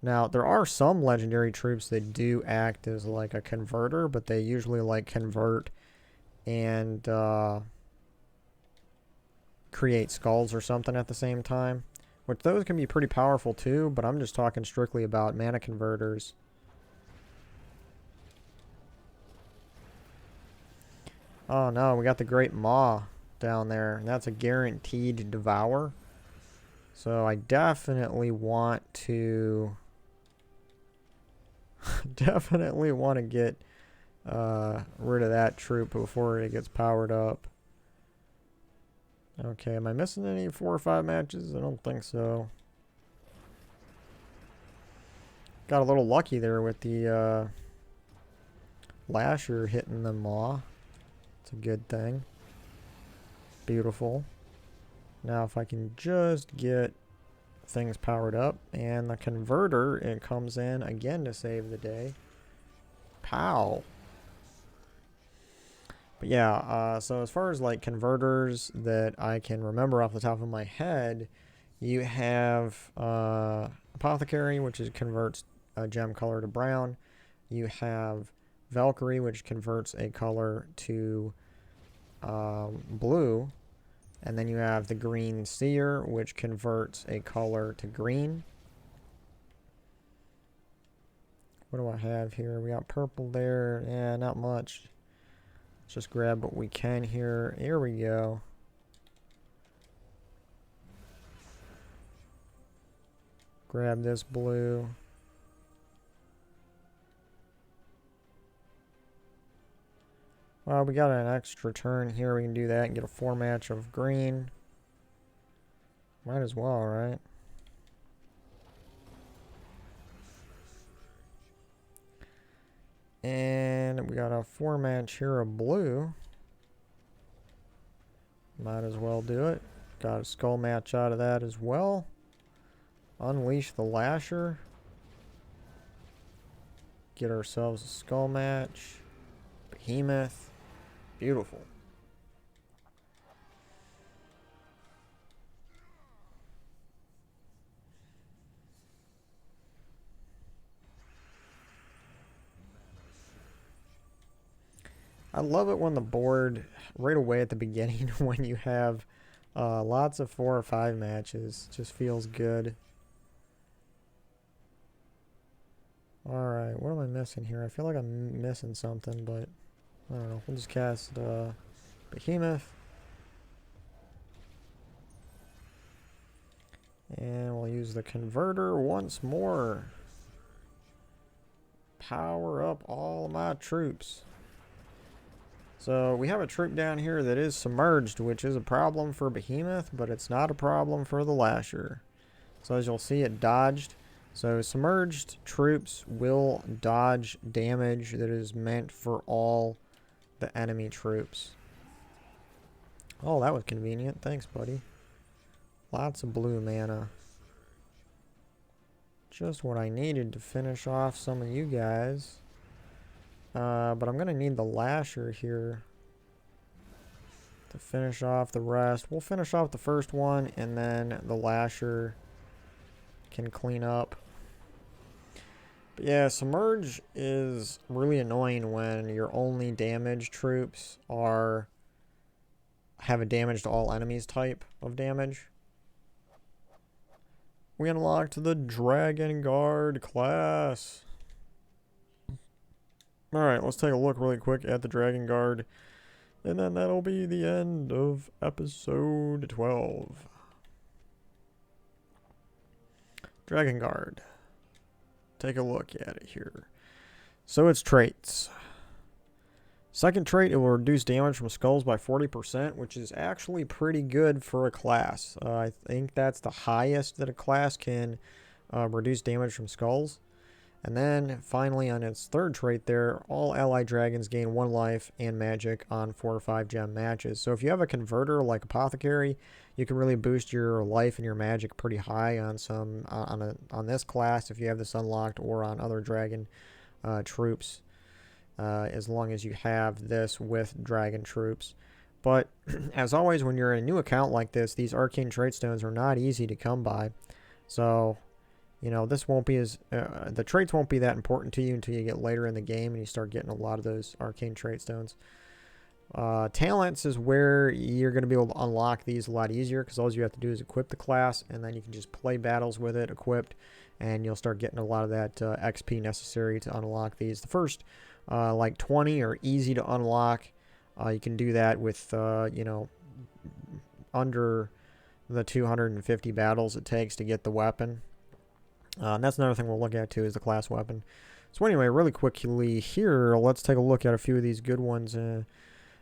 Now, there are some legendary troops that do act as like a converter, but they usually like convert and create skulls or something at the same time. Which those can be pretty powerful too, but I'm just talking strictly about mana converters. Oh no, we got the Great Maw down there. And that's a guaranteed devour. So I definitely want to... definitely want to get rid of that troop before it gets powered up. Okay, am I missing any 4 or 5 matches? I don't think so. Got a little lucky there with the Lasher hitting the Maw. It's a good thing. Beautiful. Now if I can just get things powered up, and the converter, it comes in again to save the day. Pow! But yeah, so as far as like converters that I can remember off the top of my head, you have Apothecary, which converts a gem color to brown. You have Valkyrie, which converts a color to blue. And then you have the Green Seer, which converts a color to green. What do I have here? We got purple there. Yeah, not much. Let's just grab what we can here. Here we go. Grab this blue. Well, we got an extra turn here. We can do that and get a 4 match of green. Might as well, right? And we got a 4 match here of blue. Might as well do it. Got a skull match out of that as well. Unleash the Lasher. Get ourselves a skull match. Behemoth. Beautiful. I love it when the board, right away at the beginning, when you have lots of 4 or 5 matches, just feels good. Alright, what am I missing here? I feel like I'm missing something, but I don't know. We'll just cast Behemoth. And we'll use the converter once more. Power up all of my troops. So we have a troop down here that is submerged, which is a problem for Behemoth, but it's not a problem for the Lasher. So as you'll see, it dodged. So submerged troops will dodge damage that is meant for all the enemy troops. Oh, that was convenient. Thanks, buddy. Lots of blue mana. Just what I needed to finish off some of you guys. But I'm going to need the Lasher here to finish off the rest. We'll finish off the first one, and then the Lasher can clean up. But yeah, Submerge is really annoying when your only damage troops have a damage to all enemies type of damage. We unlocked the Dragonguard class. Alright, let's take a look really quick at the Dragonguard. And then that'll be the end of episode 12. Dragonguard. Take a look at it here. So its traits. Second trait, it will reduce damage from skulls by 40%, which is actually pretty good for a class. I think that's the highest that a class can reduce damage from skulls. And then finally on its third trait there, all allied dragons gain 1 life and magic on 4 or 5 gem matches. So if you have a converter like Apothecary, you can really boost your life and your magic pretty high on some on this class if you have this unlocked, or on other dragon troops, as long as you have this with dragon troops. But as always, when you're in a new account like this, these arcane trait stones are not easy to come by. So this won't be as the traits won't be that important to you until you get later in the game and you start getting a lot of those arcane trait stones. Talents is where you're going to be able to unlock these a lot easier, because all you have to do is equip the class, and then you can just play battles with it equipped, and you'll start getting a lot of that XP necessary to unlock these. The first like 20 are easy to unlock. You can do that with under the 250 battles it takes to get the weapon. And that's another thing we'll look at too, is the class weapon. So anyway, really quickly here, let's take a look at a few of these good ones.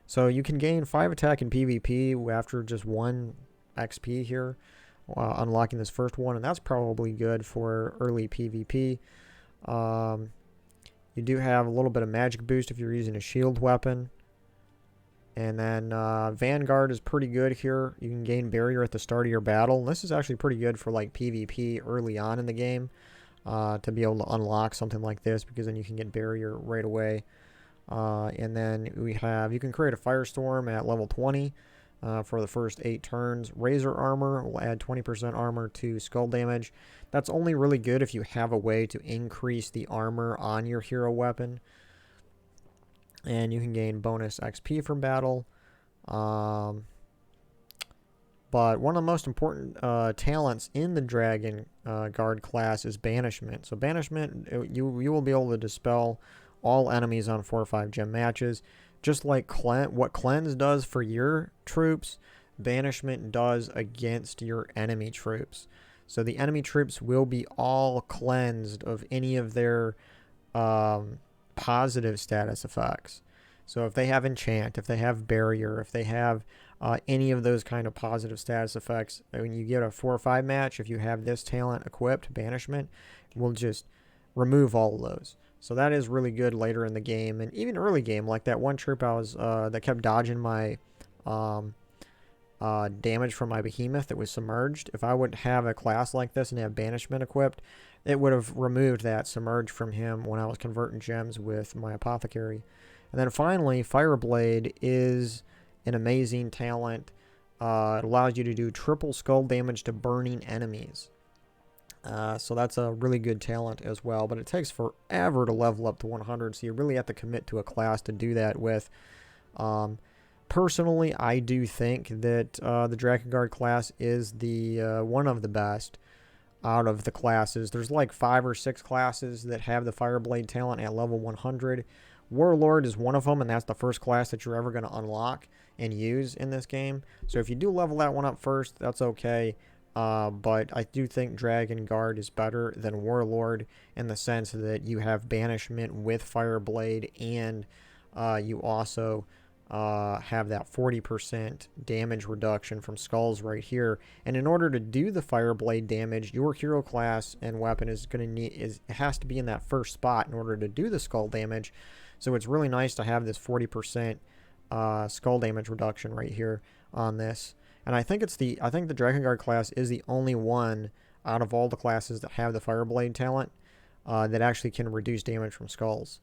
So you can gain 5 attack in PvP after just 1 XP here, unlocking this first one, and that's probably good for early PvP. You do have a little bit of magic boost if you're using a shield weapon. And then Vanguard is pretty good here. You can gain barrier at the start of your battle. And this is actually pretty good for like PvP early on in the game, to be able to unlock something like this, because then you can get barrier right away. And then you can create a firestorm at level 20 for the first 8 turns. Razor armor will add 20% armor to skull damage. That's only really good if you have a way to increase the armor on your hero weapon. And you can gain bonus XP from battle. But one of the most important talents in the Dragonguard class is Banishment. So Banishment, you will be able to dispel all enemies on 4 or 5 gem matches. Just like what Cleanse does for your troops, Banishment does against your enemy troops. So the enemy troops will be all cleansed of any of their positive status effects. So if they have enchant, if they have barrier, if they have any of those kind of positive status effects, when you get a 4 or 5 match, if you have this talent equipped, Banishment will just remove all of those. So that is really good later in the game, and even early game, like that one troop that kept dodging my damage from my behemoth that was submerged. If I would have a class like this and have Banishment equipped, it would have removed that submerge from him when I was converting gems with my Apothecary. And then finally, Fireblade is an amazing talent. It allows you to do triple skull damage to burning enemies. So that's a really good talent as well, but it takes forever to level up to 100, so you really have to commit to a class to do that with. Personally, I do think that the Dragonguard class is the one of the best out of the classes. There's like 5 or 6 classes that have the Fireblade talent at level 100. Warlord is one of them, and that's the first class that you're ever going to unlock and use in this game. So if you do level that one up first, that's okay. But I do think Dragonguard is better than Warlord in the sense that you have Banishment with Fireblade, and you also have that 40% damage reduction from skulls right here. And in order to do the Fireblade damage, your hero class and weapon it has to be in that first spot in order to do the skull damage. So it's really nice to have this 40% skull damage reduction right here on this. And I think the Dragonguard class is the only one out of all the classes that have the Fireblade talent that actually can reduce damage from skulls.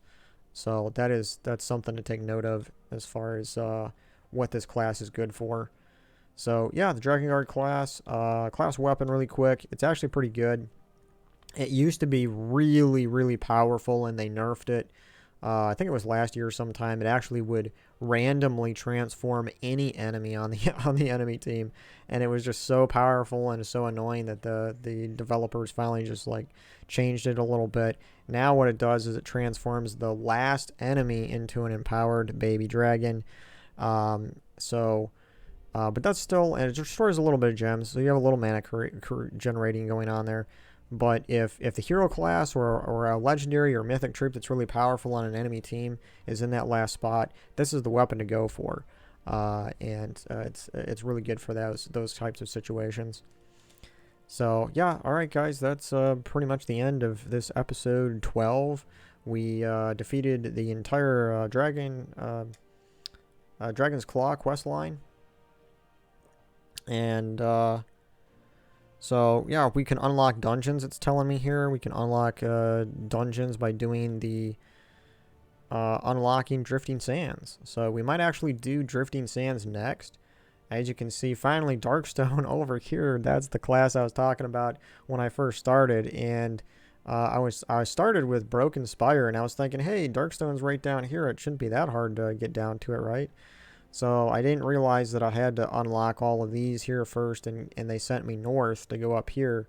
So that's something to take note of as far as what this class is good for. So yeah, the Dragonguard class weapon, really quick. It's actually pretty good. It used to be really, really powerful, and they nerfed it. I think it was last year sometime. It actually would randomly transform any enemy on the enemy team, and it was just so powerful and so annoying that the developers finally just like changed it a little bit. Now what it does is it transforms the last enemy into an empowered baby dragon. But that's still, and it destroys a little bit of gems, so you have a little mana generating going on there. But if the hero class or a legendary or mythic troop that's really powerful on an enemy team is in that last spot, this is the weapon to go for. It's really good for those types of situations. So yeah, all right, guys, that's pretty much the end of this episode 12. We defeated the entire Dragon's Claw quest line, and so yeah, we can unlock dungeons. It's telling me here we can unlock dungeons by doing the unlocking Drifting Sands. So we might actually do Drifting Sands next. As you can see, finally Darkstone over here. That's the class I was talking about when I first started, and I started with Broken Spire, and I was thinking, hey, Darkstone's right down here. It shouldn't be that hard to get down to it, right? So I didn't realize that I had to unlock all of these here first, and they sent me north to go up here.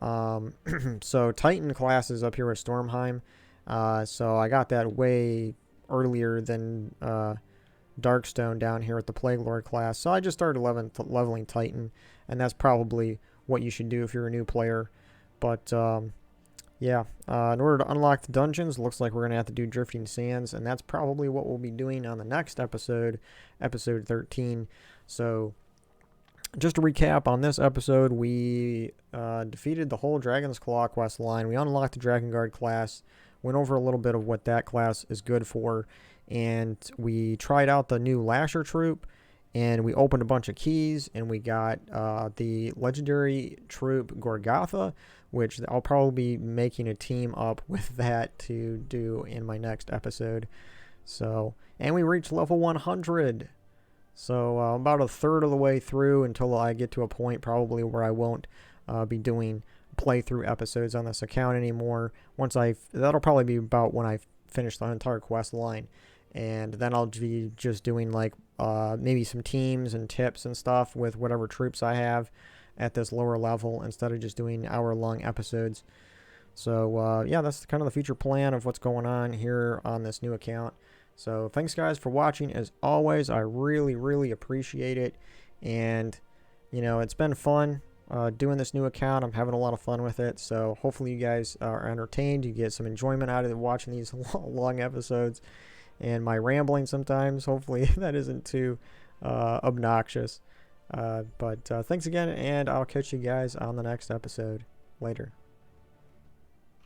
So Titan class is up here at Stormheim. So I got that way earlier than Darkstone down here at the Plague Lord class. So I just started leveling Titan, and that's probably what you should do if you're a new player. But yeah, in order to unlock the dungeons, looks like we're going to have to do Drifting Sands, and that's probably what we'll be doing on the next episode, episode 13. So just to recap, on this episode, we defeated the whole Dragon's Claw quest line. We unlocked the Dragonguard class, went over a little bit of what that class is good for, and we tried out the new Lasher troop, and we opened a bunch of keys, and we got the legendary troop Gor Gotha, which I'll probably be making a team up with that to do in my next episode. So, and we reached level 100. So about a third of the way through until I get to a point probably where I won't be doing playthrough episodes on this account anymore. That'll probably be about when I finish the entire quest line, and then I'll be just doing like maybe some teams and tips and stuff with whatever troops I have at this lower level, instead of just doing hour-long episodes. So yeah, that's kind of the future plan of what's going on here on this new account. So thanks guys for watching. As always, I really appreciate it, and you know, it's been fun doing this new account. I'm having a lot of fun with it, so hopefully you guys are entertained. You get some enjoyment out of it watching these long episodes and my rambling sometimes. Hopefully that isn't too obnoxious. But thanks again, and I'll catch you guys on the next episode. Later.